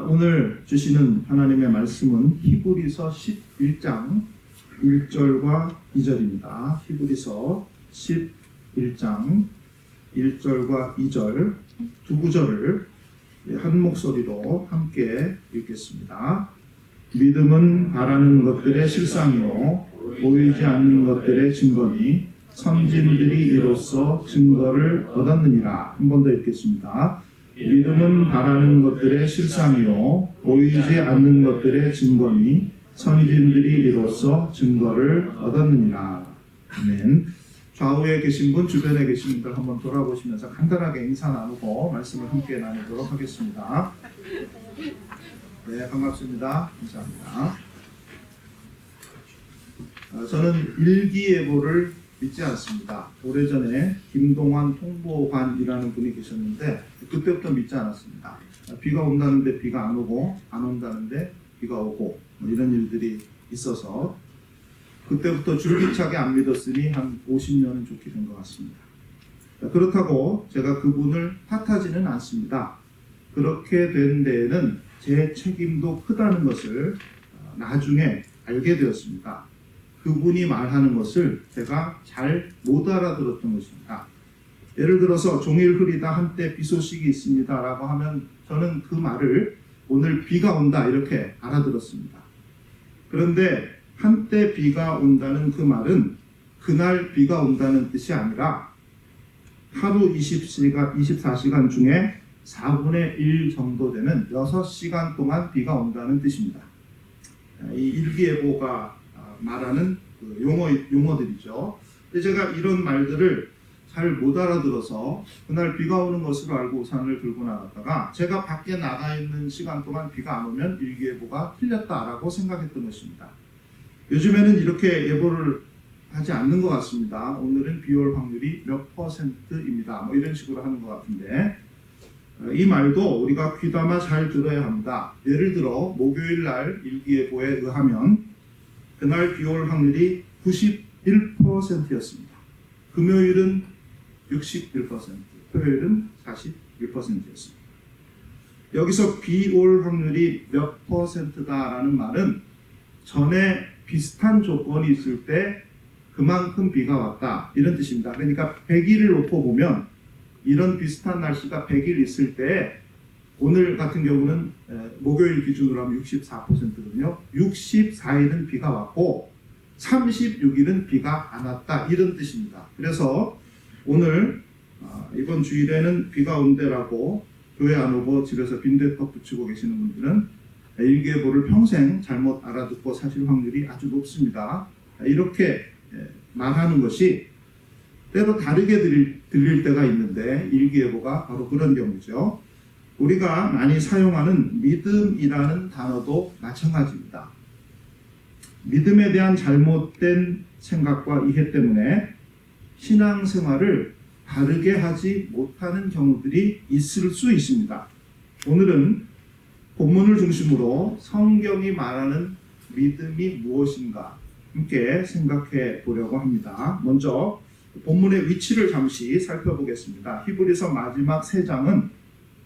오늘 주시는 하나님의 말씀은 히브리서 11장 1절과 2절입니다. 히브리서 11장 1절과 2절 두 구절을 한 목소리로 함께 읽겠습니다. 믿음은 바라는 것들의 실상이요 보이지 않는 것들의 증거니 선진들이 이로써 증거를 얻었느니라. 한 번 더 읽겠습니다. 믿음은 바라는 것들의 실상이요 보이지 않는 것들의 증거니 선진들이 이로써 증거를 얻었느니라. 아멘. 좌우에 계신 분, 주변에 계신 분들 한번 돌아보시면서 간단하게 인사 나누고 말씀을 함께 나누도록 하겠습니다. 네, 반갑습니다. 감사합니다. 저는 일기예보를 믿지 않습니다. 오래전에 김동환 통보관이라는 분이 계셨는데 그때부터 믿지 않았습니다. 비가 온다는데 비가 안 오고 안 온다는데 비가 오고 이런 일들이 있어서 그때부터 줄기차게 안 믿었으니 한 50년은 좋게 된 것 같습니다. 그렇다고 제가 그분을 탓하지는 않습니다. 그렇게 된 데에는 제 책임도 크다는 것을 나중에 알게 되었습니다. 그분이 말하는 것을 제가 잘 못 알아들었던 것입니다. 예를 들어서 종일 흐리다 한때 비 소식이 있습니다 라고 하면 저는 그 말을 오늘 비가 온다 이렇게 알아들었습니다. 그런데 한때 비가 온다는 그 말은 그날 비가 온다는 뜻이 아니라 하루 24시간 중에 4분의 1 정도 되는 6시간 동안 비가 온다는 뜻입니다. 이 일기예보가 말하는 그 용어들이죠. 근데 제가 이런 말들을 잘 못 알아들어서 그날 비가 오는 것으로 알고 우산을 들고 나갔다가 제가 밖에 나가 있는 시간 동안 비가 안 오면 일기예보가 틀렸다라고 생각했던 것입니다. 요즘에는 이렇게 예보를 하지 않는 것 같습니다. 오늘은 비 올 확률이 몇 %입니다. 뭐 이런 식으로 하는 것 같은데 이 말도 우리가 귀담아 잘 들어야 합니다. 예를 들어 목요일 날 일기예보에 의하면 그날 비 올 확률이 91%였습니다. 금요일은 61%, 토요일은 41%였습니다. 여기서 비 올 확률이 몇 %다라는 말은 전에 비슷한 조건이 있을 때 그만큼 비가 왔다 이런 뜻입니다. 그러니까 100일을 놓고 보면 이런 비슷한 날씨가 100일 있을 때 오늘 같은 경우는 목요일 기준으로 하면 64%거든요. 64일은 비가 왔고 36일은 비가 안 왔다 이런 뜻입니다. 그래서 오늘 이번 주일에는 비가 온대라고 교회 안 오고 집에서 빈대떡 붙이고 계시는 분들은 일기예보를 평생 잘못 알아듣고 사실 확률이 아주 높습니다. 이렇게 말하는 것이 때로 다르게 들릴 때가 있는데 일기예보가 바로 그런 경우죠. 우리가 많이 사용하는 믿음이라는 단어도 마찬가지입니다. 믿음에 대한 잘못된 생각과 이해 때문에 신앙생활을 바르게 하지 못하는 경우들이 있을 수 있습니다. 오늘은 본문을 중심으로 성경이 말하는 믿음이 무엇인가 함께 생각해 보려고 합니다. 먼저 본문의 위치를 잠시 살펴보겠습니다. 히브리서 마지막 3장은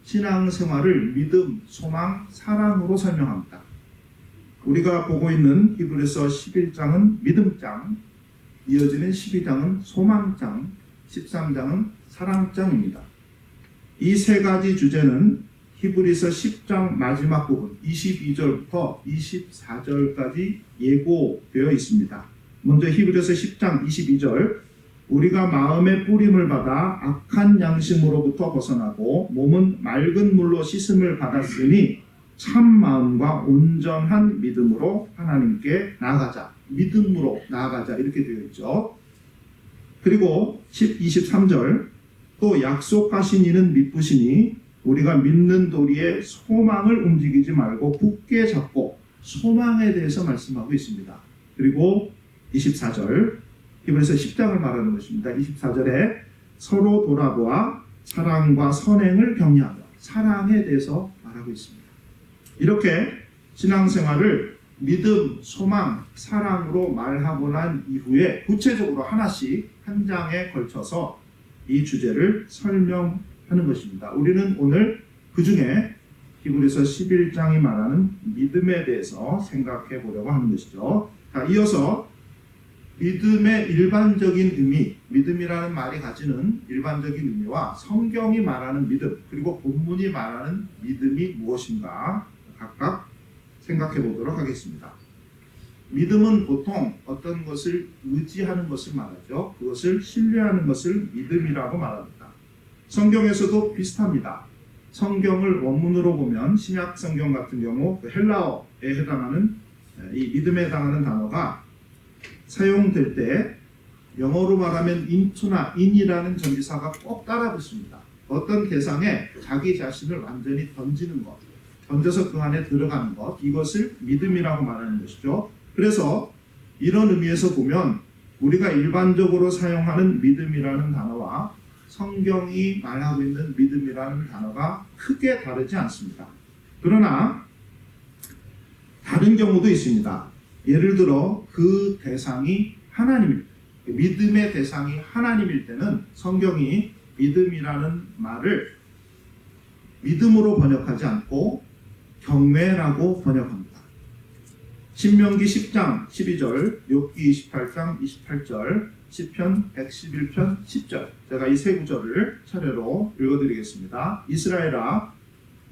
신앙생활을 믿음, 소망, 사랑으로 설명합니다. 우리가 보고 있는 히브리서 11장은 믿음장, 이어지는 12장은 소망장, 13장은 사랑장입니다. 이 세 가지 주제는 히브리서 10장 마지막 부분 22절부터 24절까지 예고되어 있습니다. 먼저 히브리서 10장 22절 우리가 마음의 뿌림을 받아 악한 양심으로부터 벗어나고 몸은 맑은 물로 씻음을 받았으니 참 마음과 온전한 믿음으로 하나님께 나아가자. 믿음으로 나아가자 이렇게 되어 있죠. 그리고 23절 또 약속하신 이는 미쁘시니 우리가 믿는 도리에 소망을 움직이지 말고 굳게 잡고 소망에 대해서 말씀하고 있습니다. 그리고 24절 히브리서 10장을 말하는 것입니다. 24절에 서로 돌아보아 사랑과 선행을 격려하며 사랑에 대해서 말하고 있습니다. 이렇게 신앙생활을 믿음, 소망, 사랑으로 말하고 난 이후에 구체적으로 하나씩 한 장에 걸쳐서 이 주제를 설명하는 것입니다. 우리는 오늘 그 중에 히브리서 11장이 말하는 믿음에 대해서 생각해 보려고 하는 것이죠. 자, 이어서 믿음의 일반적인 의미, 믿음이라는 말이 가지는 일반적인 의미와 성경이 말하는 믿음, 그리고 본문이 말하는 믿음이 무엇인가 각각 생각해 보도록 하겠습니다. 믿음은 보통 어떤 것을 의지하는 것을 말하죠. 그것을 신뢰하는 것을 믿음이라고 말합니다. 성경에서도 비슷합니다. 성경을 원문으로 보면 신약 성경 같은 경우 헬라어에 해당하는 이 믿음에 해당하는 단어가 사용될 때 영어로 말하면 into나 in이라는 전치사가 꼭 따라 붙습니다. 어떤 대상에 자기 자신을 완전히 던지는 것, 던져서 그 안에 들어가는 것, 이것을 믿음이라고 말하는 것이죠. 그래서 이런 의미에서 보면 우리가 일반적으로 사용하는 믿음이라는 단어와 성경이 말하고 있는 믿음이라는 단어가 크게 다르지 않습니다. 그러나 다른 경우도 있습니다. 예를 들어 그 대상이 하나님일 때, 믿음의 대상이 하나님일 때는 성경이 믿음이라는 말을 믿음으로 번역하지 않고 경외라고 번역합니다. 신명기 10장 12절, 욥기 28장 28절, 시편 111편 10절. 제가 이 세 구절을 차례로 읽어드리겠습니다. 이스라엘아,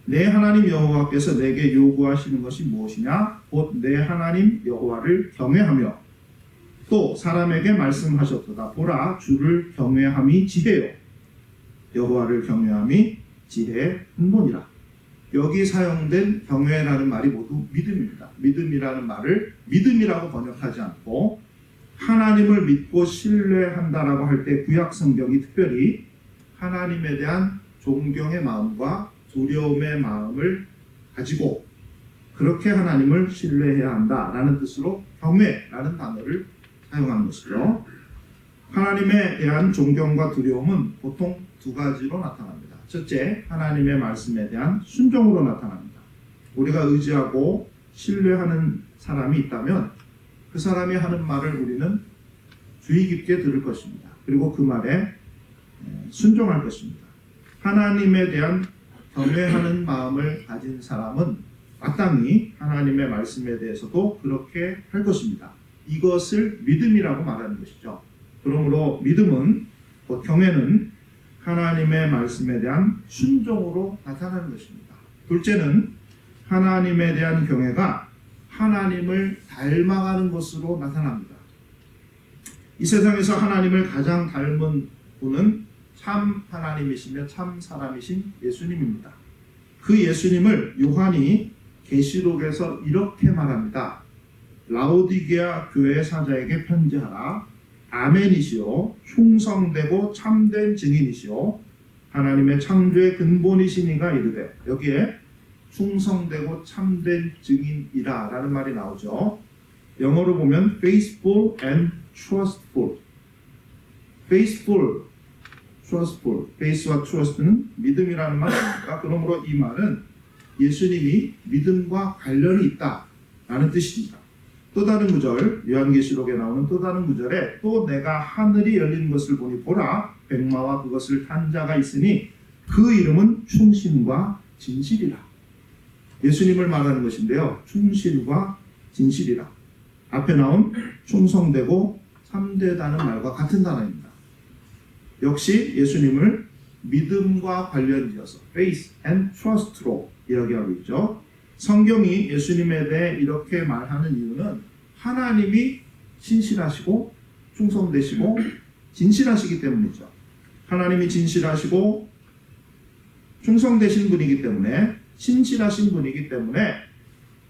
내 하나님 여호와께서 내게 요구하시는 것이 무엇이냐? 곧 내 하나님 여호와를 경외하며 또 사람에게 말씀하셨도다. 보라, 주를 경외함이 지혜요, 여호와를 경외함이 지혜의 근본이라. 여기 사용된 경외라는 말이 모두 믿음입니다. 믿음이라는 말을 믿음이라고 번역하지 않고 하나님을 믿고 신뢰한다라고 할 때 구약 성경이 특별히 하나님에 대한 존경의 마음과 두려움의 마음을 가지고 그렇게 하나님을 신뢰해야 한다라는 뜻으로 경외라는 단어를 사용하는 것이죠. 하나님에 대한 존경과 두려움은 보통 두 가지로 나타납니다. 첫째, 하나님의 말씀에 대한 순종으로 나타납니다. 우리가 의지하고 신뢰하는 사람이 있다면 그 사람이 하는 말을 우리는 주의 깊게 들을 것입니다. 그리고 그 말에 순종할 것입니다. 하나님에 대한 경외하는 마음을 가진 사람은 마땅히 하나님의 말씀에 대해서도 그렇게 할 것입니다. 이것을 믿음이라고 말하는 것이죠. 그러므로 믿음은, 곧 경외는 하나님의 말씀에 대한 순종으로 나타나는 것입니다. 둘째는 하나님에 대한 경외가 하나님을 닮아가는 것으로 나타납니다. 이 세상에서 하나님을 가장 닮은 분은 참 하나님이시며 참 사람이신 예수님입니다. 그 예수님을 요한이 계시록에서 이렇게 말합니다. 라오디게아 교회 사자에게 편지하라. 아멘이시오, 충성되고 참된 증인이시오, 하나님의 창조의 근본이시니가 이르되, 여기에 충성되고 참된 증인이라 라는 말이 나오죠. 영어로 보면 faithful and trustful. faithful, trustful. faith와 trust는 믿음이라는 말입니다. 그러므로 이 말은 예수님이 믿음과 관련이 있다라는 뜻입니다. 또 다른 구절, 요한계시록에 나오는 또 다른 구절에 또 내가 하늘이 열린 것을 보니 보라, 백마와 그것을 탄 자가 있으니 그 이름은 충신과 진실이라. 예수님을 말하는 것인데요. 충실과 진실이라. 앞에 나온 충성되고 참되다는 말과 같은 단어입니다. 역시 예수님을 믿음과 관련지어서 faith and trust로 이야기하고 있죠. 성경이 예수님에 대해 이렇게 말하는 이유는 하나님이 신실하시고 충성되시고 진실하시기 때문이죠. 하나님이 진실하시고 충성되신 분이기 때문에, 신실하신 분이기 때문에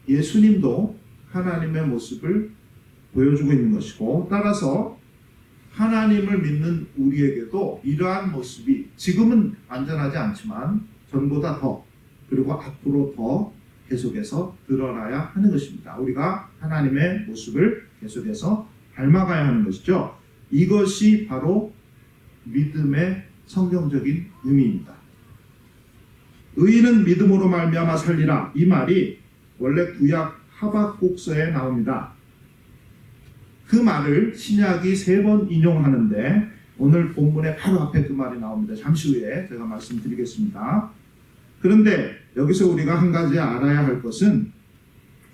예수님도 하나님의 모습을 보여주고 있는 것이고, 따라서 하나님을 믿는 우리에게도 이러한 모습이 지금은 완전하지 않지만 전보다 더, 그리고 앞으로 더 계속해서 드러나야 하는 것입니다. 우리가 하나님의 모습을 계속해서 닮아가야 하는 것이죠. 이것이 바로 믿음의 성경적인 의미입니다. 의인은 믿음으로 말미암아 살리라. 이 말이 원래 구약 하박국서에 나옵니다. 그 말을 신약이 3번 인용하는데 오늘 본문의 바로 앞에 그 말이 나옵니다. 잠시 후에 제가 말씀드리겠습니다. 그런데 여기서 우리가 한 가지 알아야 할 것은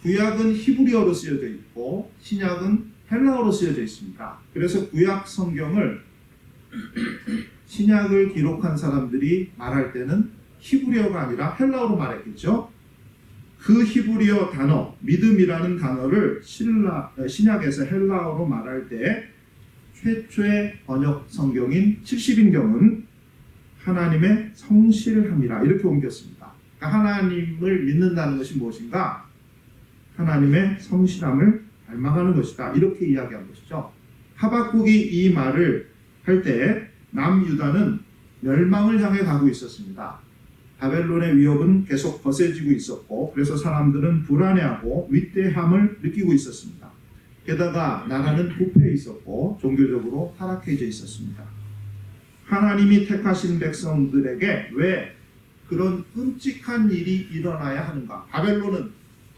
구약은 히브리어로 쓰여져 있고 신약은 헬라어로 쓰여져 있습니다. 그래서 구약 성경을 신약을 기록한 사람들이 말할 때는 히브리어가 아니라 헬라어로 말했겠죠. 그 히브리어 단어, 믿음이라는 단어를 신약에서 헬라어로 말할 때 최초의 번역 성경인 70인경은 하나님의 성실함이라 이렇게 옮겼습니다. 그러니까 하나님을 믿는다는 것이 무엇인가? 하나님의 성실함을 닮아가는 것이다. 이렇게 이야기한 것이죠. 하박국이 이 말을 할 때 남유다는 멸망을 향해 가고 있었습니다. 바벨론의 위협은 계속 거세지고 있었고 그래서 사람들은 불안해하고 위태함을 느끼고 있었습니다. 게다가 나라는 부패해 있었고 종교적으로 타락해져 있었습니다. 하나님이 택하신 백성들에게 왜 그런 끔찍한 일이 일어나야 하는가? 바벨론은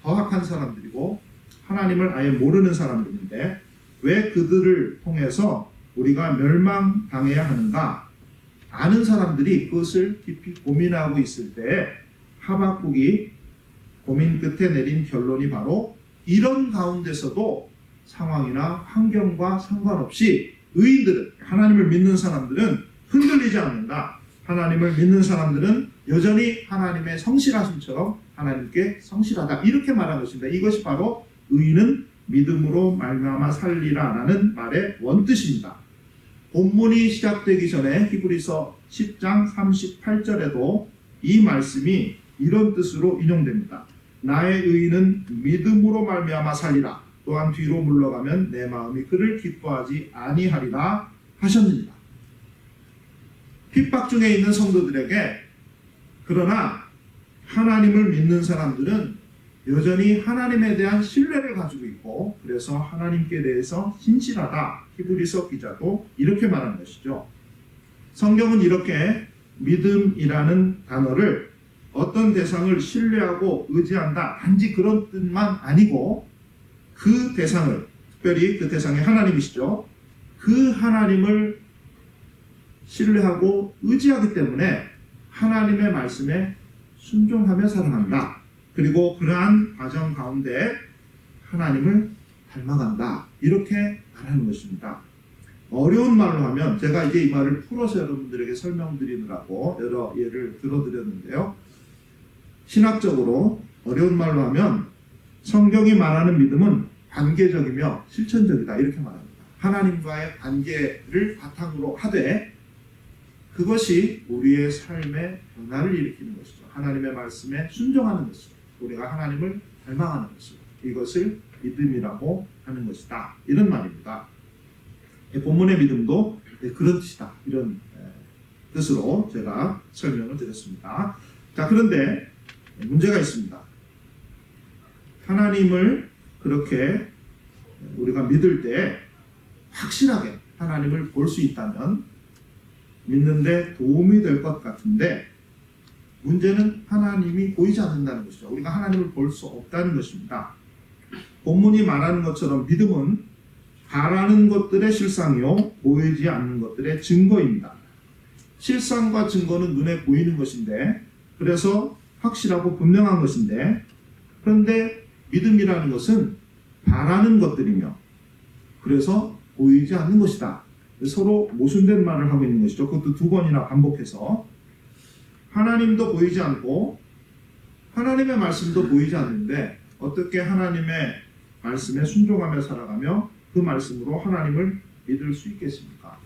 더악한 사람들이고 하나님을 아예 모르는 사람들인데 왜 그들을 통해서 우리가 멸망당해야 하는가? 아는 사람들이 그것을 깊이 고민하고 있을 때 하박국이 고민 끝에 내린 결론이 바로 이런 가운데서도 상황이나 환경과 상관없이 의인들은, 하나님을 믿는 사람들은 흔들리지 않는다. 하나님을 믿는 사람들은 여전히 하나님의 성실하심처럼 하나님께 성실하다. 이렇게 말한 것입니다. 이것이 바로 의인은 믿음으로 말미암아 살리라라는 말의 원뜻입니다. 본문이 시작되기 전에 히브리서 10장 38절에도 이 말씀이 이런 뜻으로 인용됩니다. 나의 의인은 믿음으로 말미암아 살리라. 또한 뒤로 물러가면 내 마음이 그를 기뻐하지 아니하리라 하셨느니라. 핍박 중에 있는 성도들에게 그러나 하나님을 믿는 사람들은 여전히 하나님에 대한 신뢰를 가지고 있고 그래서 하나님께 대해서 신실하다. 히브리서 기자도 이렇게 말하는 것이죠. 성경은 이렇게 믿음이라는 단어를 어떤 대상을 신뢰하고 의지한다. 단지 그런 뜻만 아니고 그 대상을, 특별히 그 대상이 하나님이시죠. 그 하나님을 신뢰하고 의지하기 때문에 하나님의 말씀에 순종하며 살아간다. 그리고 그러한 과정 가운데 하나님을 닮아간다. 이렇게 말하는 것입니다. 어려운 말로 하면 제가 이제 이 말을 풀어서 여러분들에게 설명드리느라고 여러 예를 들어드렸는데요. 신학적으로 어려운 말로 하면 성경이 말하는 믿음은 관계적이며 실천적이다. 이렇게 말합니다. 하나님과의 관계를 바탕으로 하되 그것이 우리의 삶의 변화를 일으키는 것이죠. 하나님의 말씀에 순종하는 것이죠. 우리가 하나님을 닮아가는 것이죠. 이것을 믿음이라고 하는 것이다. 이런 말입니다. 본문의 믿음도 그런 뜻이다. 이런 뜻으로 제가 설명을 드렸습니다. 자, 그런데 문제가 있습니다. 하나님을 그렇게 우리가 믿을 때 확실하게 하나님을 볼 수 있다면 믿는데 도움이 될 것 같은데 문제는 하나님이 보이지 않는다는 것이죠. 우리가 하나님을 볼 수 없다는 것입니다. 본문이 말하는 것처럼 믿음은 바라는 것들의 실상이요 보이지 않는 것들의 증거입니다. 실상과 증거는 눈에 보이는 것인데 그래서 확실하고 분명한 것인데 그런데 믿음이라는 것은 바라는 것들이며 그래서 보이지 않는 것이다. 서로 모순된 말을 하고 있는 것이죠. 그것도 두 번이나 반복해서 하나님도 보이지 않고 하나님의 말씀도 보이지 않는데 어떻게 하나님의 말씀에 순종하며 살아가며 그 말씀으로 하나님을 믿을 수 있겠습니까?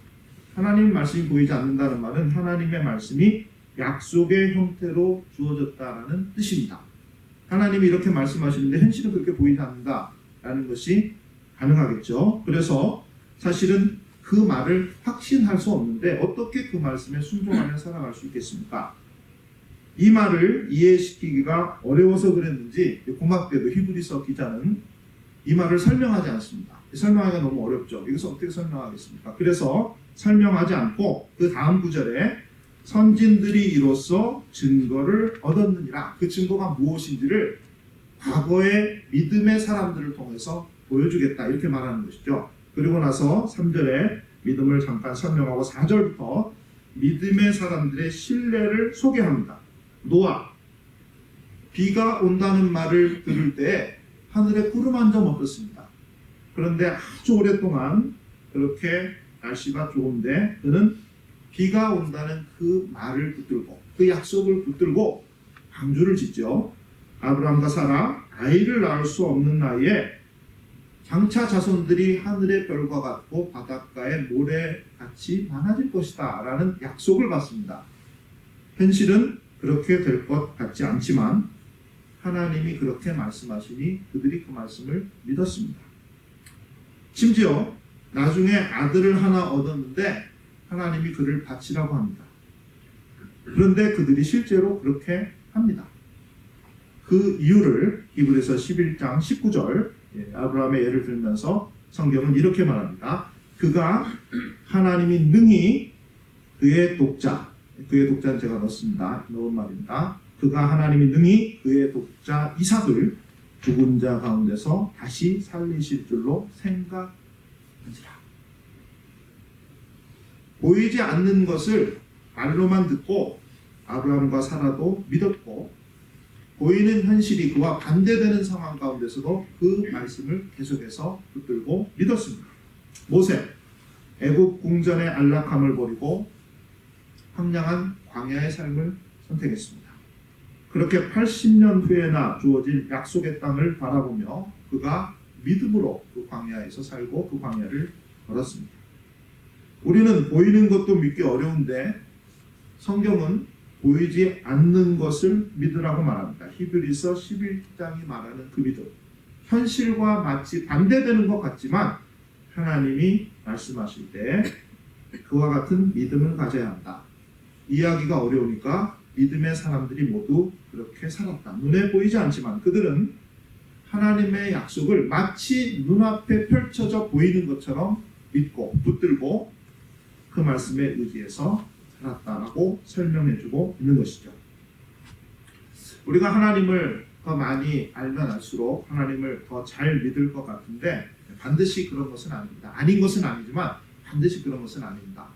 하나님 말씀이 보이지 않는다는 말은 하나님의 말씀이 약속의 형태로 주어졌다라는 뜻입니다. 하나님이 이렇게 말씀하시는데 현실은 그렇게 보이지 않는다라는 것이 가능하겠죠. 그래서 사실은 그 말을 확신할 수 없는데 어떻게 그 말씀에 순종하며 살아갈 수 있겠습니까? 이 말을 이해시키기가 어려워서 그랬는지 고맙게도 히브리서 기자는 이 말을 설명하지 않습니다. 설명하기가 너무 어렵죠. 이것을 어떻게 설명하겠습니까? 그래서 설명하지 않고 그 다음 구절에 선진들이 이로써 증거를 얻었느니라. 그 증거가 무엇인지를 과거의 믿음의 사람들을 통해서 보여주겠다. 이렇게 말하는 것이죠. 그리고 나서 3절에 믿음을 잠깐 설명하고 4절부터 믿음의 사람들의 신뢰를 소개합니다. 노아, 비가 온다는 말을 들을 때 하늘에 구름 한 점 없었습니다. 그런데 아주 오랫동안 그렇게 날씨가 좋은데 그는 비가 온다는 그 말을 붙들고 그 약속을 붙들고 방주를 짓죠. 아브라함과 사라 아이를 낳을 수 없는 나이에 장차 자손들이 하늘의 별과 같고 바닷가의 모래같이 많아질 것이다 라는 약속을 받습니다. 현실은 그렇게 될 것 같지 않지만 하나님이 그렇게 말씀하시니 그들이 그 말씀을 믿었습니다. 심지어 나중에 아들을 하나 얻었는데 하나님이 그를 바치라고 합니다. 그런데 그들이 실제로 그렇게 합니다. 그 이유를 히브리서 11장 19절 아브라함의 예를 들면서 성경은 이렇게 말합니다. 그가 하나님이 능히 그의 독자는 제가 넣은 말입니다. 그가 하나님이 능히 그의 독자 이삭을 죽은 자 가운데서 다시 살리실 줄로 생각한지라. 보이지 않는 것을 말로만 듣고 아브라함과 사라도 믿었고 보이는 현실이 그와 반대되는 상황 가운데서도 그 말씀을 계속해서 붙들고 믿었습니다. 모세, 애굽 궁전의 안락함을 버리고 황량한 광야의 삶을 선택했습니다. 그렇게 80년 후에나 주어질 약속의 땅을 바라보며 그가 믿음으로 그 광야에서 살고 그 광야를 걸었습니다. 우리는 보이는 것도 믿기 어려운데 성경은 보이지 않는 것을 믿으라고 말합니다. 히브리서 11장이 말하는 그 믿음. 현실과 마치 반대되는 것 같지만 하나님이 말씀하실 때 그와 같은 믿음을 가져야 한다. 이야기가 어려우니까 믿음의 사람들이 모두 그렇게 살았다. 눈에 보이지 않지만 그들은 하나님의 약속을 마치 눈앞에 펼쳐져 보이는 것처럼 믿고 붙들고 그 말씀에 의지해서 살았다라고 설명해주고 있는 것이죠. 우리가 하나님을 더 많이 알면 알수록 하나님을 더 잘 믿을 것 같은데 반드시 그런 것은 아닙니다. 아닌 것은 아니지만 반드시 그런 것은 아닙니다.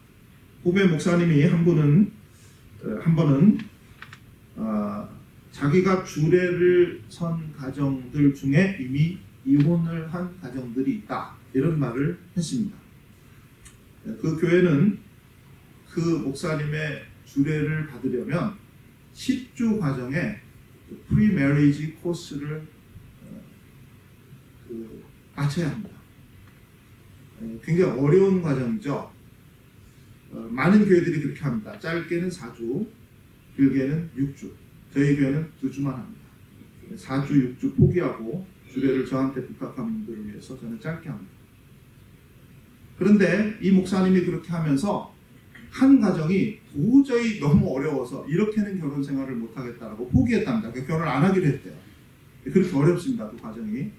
후배 목사님이 한 번은 자기가 주례를 선 가정들 중에 이미 이혼을 한 가정들이 있다 이런 말을 했습니다. 그 교회는 그 목사님의 주례를 받으려면 10주 과정에 프리메리지 코스를 마쳐야 합니다. 굉장히 어려운 과정이죠. 많은 교회들이 그렇게 합니다. 짧게는 4주, 길게는 6주. 저희 교회는 2주만 합니다. 4주, 6주 포기하고 주례를 저한테 부탁한 분들을 위해서 저는 짧게 합니다. 그런데 이 목사님이 그렇게 하면서 한 가정이 도저히 너무 어려워서 이렇게는 결혼 생활을 못하겠다라고 포기했답니다. 그러니까 결혼을 안 하기로 했대요. 그렇게 어렵습니다. 그 과정이.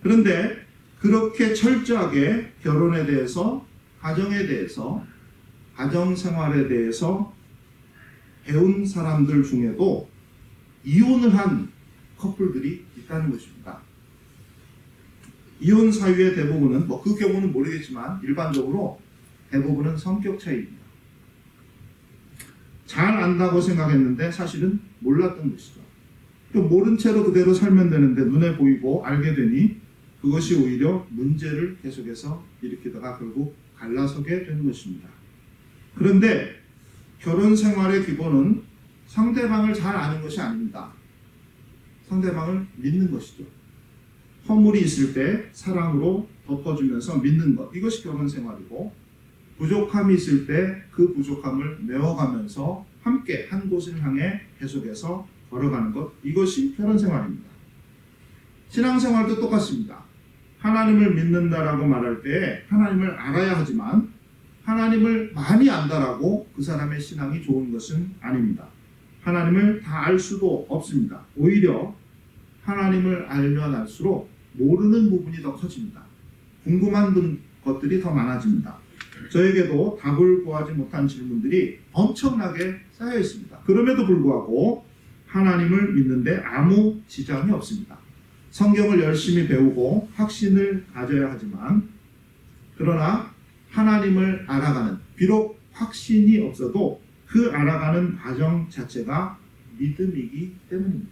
그런데 그렇게 철저하게 결혼에 대해서, 가정에 대해서, 가정 생활에 대해서 배운 사람들 중에도 이혼을 한 커플들이 있다는 것입니다. 이혼 사유의 대부분은 그 경우는 모르겠지만 일반적으로 대부분은 성격 차이입니다. 잘 안다고 생각했는데 사실은 몰랐던 것이죠. 모른 채로 그대로 살면 되는데 눈에 보이고 알게 되니 그것이 오히려 문제를 계속해서 일으키다가 결국 갈라서게 되는 것입니다. 그런데 결혼 생활의 기본은 상대방을 잘 아는 것이 아닙니다. 상대방을 믿는 것이죠. 허물이 있을 때 사랑으로 덮어주면서 믿는 것, 이것이 결혼 생활이고, 부족함이 있을 때 그 부족함을 메워가면서 함께 한 곳을 향해 계속해서 걸어가는 것, 이것이 결혼 생활입니다. 신앙생활도 똑같습니다. 하나님을 믿는다라고 말할 때 하나님을 알아야 하지만 하나님을 많이 안다라고 그 사람의 신앙이 좋은 것은 아닙니다. 하나님을 다 알 수도 없습니다. 오히려 하나님을 알면 알수록 모르는 부분이 더 커집니다. 궁금한 것들이 더 많아집니다. 저에게도 답을 구하지 못한 질문들이 엄청나게 쌓여 있습니다. 그럼에도 불구하고 하나님을 믿는데 아무 지장이 없습니다. 성경을 열심히 배우고 확신을 가져야 하지만, 그러나 하나님을 알아가는, 비록 확신이 없어도 그 알아가는 과정 자체가 믿음이기 때문입니다.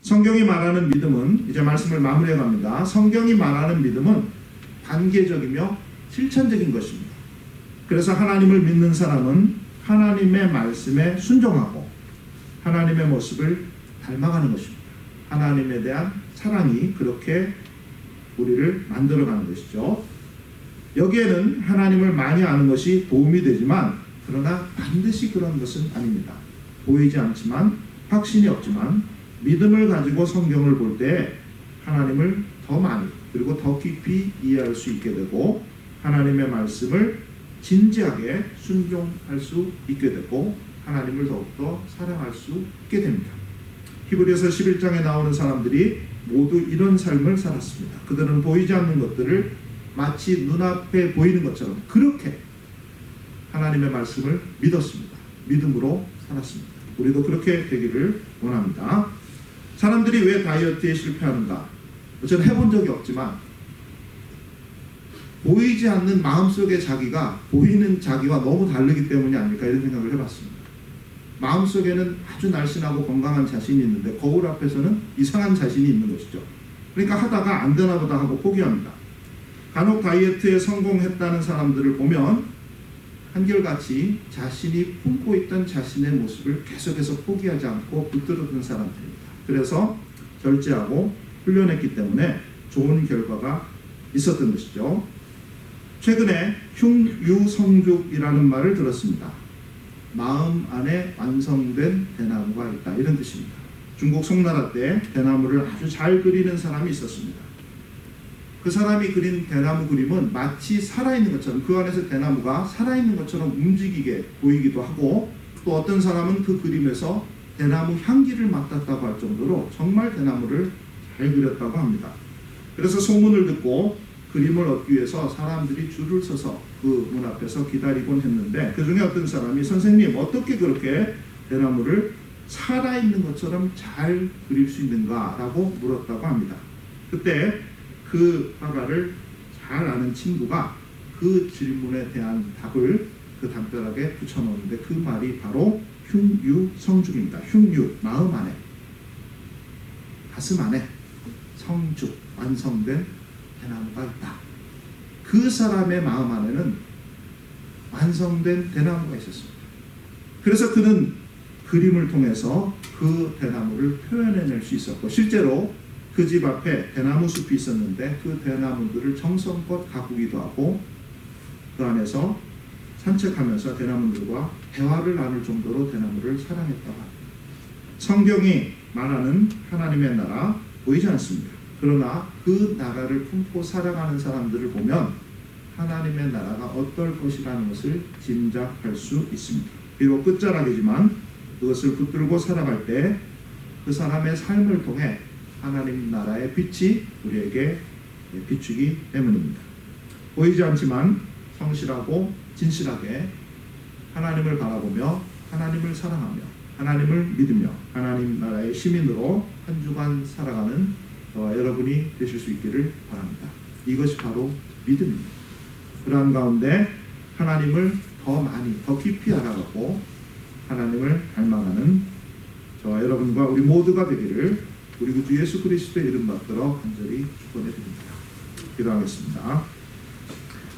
성경이 말하는 믿음은, 이제 말씀을 마무리해 갑니다. 성경이 말하는 믿음은 관계적이며 실천적인 것입니다. 그래서 하나님을 믿는 사람은 하나님의 말씀에 순종하고 하나님의 모습을 닮아가는 것입니다. 하나님에 대한 사랑이 그렇게 우리를 만들어가는 것이죠. 여기에는 하나님을 많이 아는 것이 도움이 되지만, 그러나 반드시 그런 것은 아닙니다. 보이지 않지만, 확신이 없지만, 믿음을 가지고 성경을 볼 때 하나님을 더 많이 그리고 더 깊이 이해할 수 있게 되고, 하나님의 말씀을 진지하게 순종할 수 있게 되고, 하나님을 더욱더 사랑할 수 있게 됩니다. 히브리서 11장에 나오는 사람들이 모두 이런 삶을 살았습니다. 그들은 보이지 않는 것들을 마치 눈앞에 보이는 것처럼 그렇게 하나님의 말씀을 믿었습니다. 믿음으로 살았습니다. 우리도 그렇게 되기를 원합니다. 사람들이 왜 다이어트에 실패하는가? 저는 해본 적이 없지만 보이지 않는 마음속의 자기가 보이는 자기와 너무 다르기 때문이 아닐까, 이런 생각을 해봤습니다. 마음속에는 아주 날씬하고 건강한 자신이 있는데 거울 앞에서는 이상한 자신이 있는 것이죠. 그러니까 하다가 안 되나 보다 하고 포기합니다. 간혹 다이어트에 성공했다는 사람들을 보면 한결같이 자신이 품고 있던 자신의 모습을 계속해서 포기하지 않고 붙들어둔 사람들입니다. 그래서 절제하고 훈련했기 때문에 좋은 결과가 있었던 것이죠. 최근에 흉유성죽이라는 말을 들었습니다. 마음 안에 완성된 대나무가 있다, 이런 뜻입니다. 중국 송나라 때 대나무를 아주 잘 그리는 사람이 있었습니다. 그 사람이 그린 대나무 그림은 마치 살아있는 것처럼, 그 안에서 대나무가 살아있는 것처럼 움직이게 보이기도 하고, 또 어떤 사람은 그 그림에서 대나무 향기를 맡았다고 할 정도로 정말 대나무를 잘 그렸다고 합니다. 그래서 소문을 듣고 그림을 얻기 위해서 사람들이 줄을 서서 그 문 앞에서 기다리곤 했는데, 그 중에 어떤 사람이 선생님, 어떻게 그렇게 대나무를 살아있는 것처럼 잘 그릴 수 있는가? 라고 물었다고 합니다. 그때 그 화가를 잘 아는 친구가 그 질문에 대한 답을 그 담벼락에 붙여놓는데, 그 말이 바로 흉유성죽입니다. 흉유, 마음 안에, 가슴 안에 성죽, 완성된 대나무가 있다. 그 사람의 마음 안에는 완성된 대나무가 있었습니다. 그래서 그는 그림을 통해서 그 대나무를 표현해낼 수 있었고, 실제로 그 집 앞에 대나무 숲이 있었는데 그 대나무들을 정성껏 가꾸기도 하고, 그 안에서 산책하면서 대나무들과 대화를 나눌 정도로 대나무를 사랑했다고 합니다. 성경이 말하는 하나님의 나라 보이지 않습니다. 그러나 그 나라를 품고 살아가는 사람들을 보면 하나님의 나라가 어떨 것이라는 것을 짐작할 수 있습니다. 비록 끝자락이지만 그것을 붙들고 살아갈 때 그 사람의 삶을 통해 하나님 나라의 빛이 우리에게 비추기 때문입니다. 보이지 않지만 성실하고 진실하게 하나님을 바라보며 하나님을 사랑하며 하나님을 믿으며 하나님 나라의 시민으로 한 주간 살아가는 여러분이 되실 수 있기를 바랍니다. 이것이 바로 믿음입니다. 그러한 가운데 하나님을 더 많이, 더 깊이 알아가고 하나님을 닮아가는 저와 여러분과 우리 모두가 되기를 우리 구주 예수 그리스도의 이름 받들어 간절히 축원해 드립니다. 기도하겠습니다.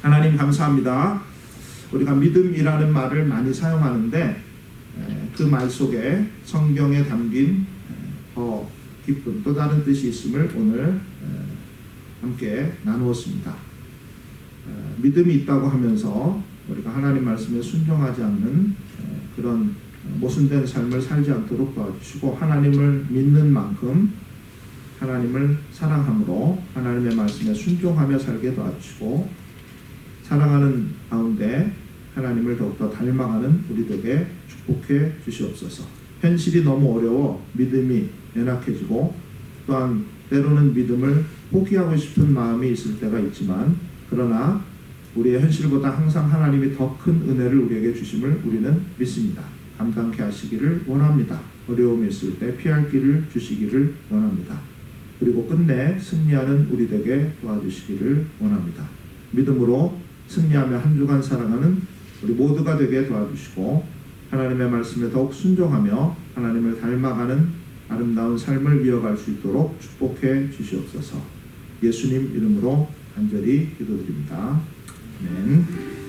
하나님 감사합니다. 우리가 믿음이라는 말을 많이 사용하는데 그 말 속에 성경에 담긴 더 깊은 또 다른 뜻이 있음을 오늘 함께 나누었습니다. 믿음이 있다고 하면서 우리가 하나님 말씀에 순종하지 않는 그런 모순된 삶을 살지 않도록 도와주시고, 하나님을 믿는 만큼 하나님을 사랑함으로 하나님의 말씀에 순종하며 살게 도와주시고, 사랑하는 가운데 하나님을 더욱더 닮아가는 우리들에게 축복해 주시옵소서. 현실이 너무 어려워 믿음이 연약해지고, 또한 때로는 믿음을 포기하고 싶은 마음이 있을 때가 있지만, 그러나 우리의 현실보다 항상 하나님이 더 큰 은혜를 우리에게 주심을 우리는 믿습니다. 감당케 하시기를 원합니다. 어려움이 있을 때 피할 길을 주시기를 원합니다. 그리고 끝내 승리하는 우리에게 도와주시기를 원합니다. 믿음으로 승리하며 한 주간 살아가는 우리 모두가 되게 도와주시고, 하나님의 말씀에 더욱 순종하며 하나님을 닮아가는 아름다운 삶을 이어갈 수 있도록 축복해 주시옵소서. 예수님 이름으로 간절히 기도드립니다. 아멘.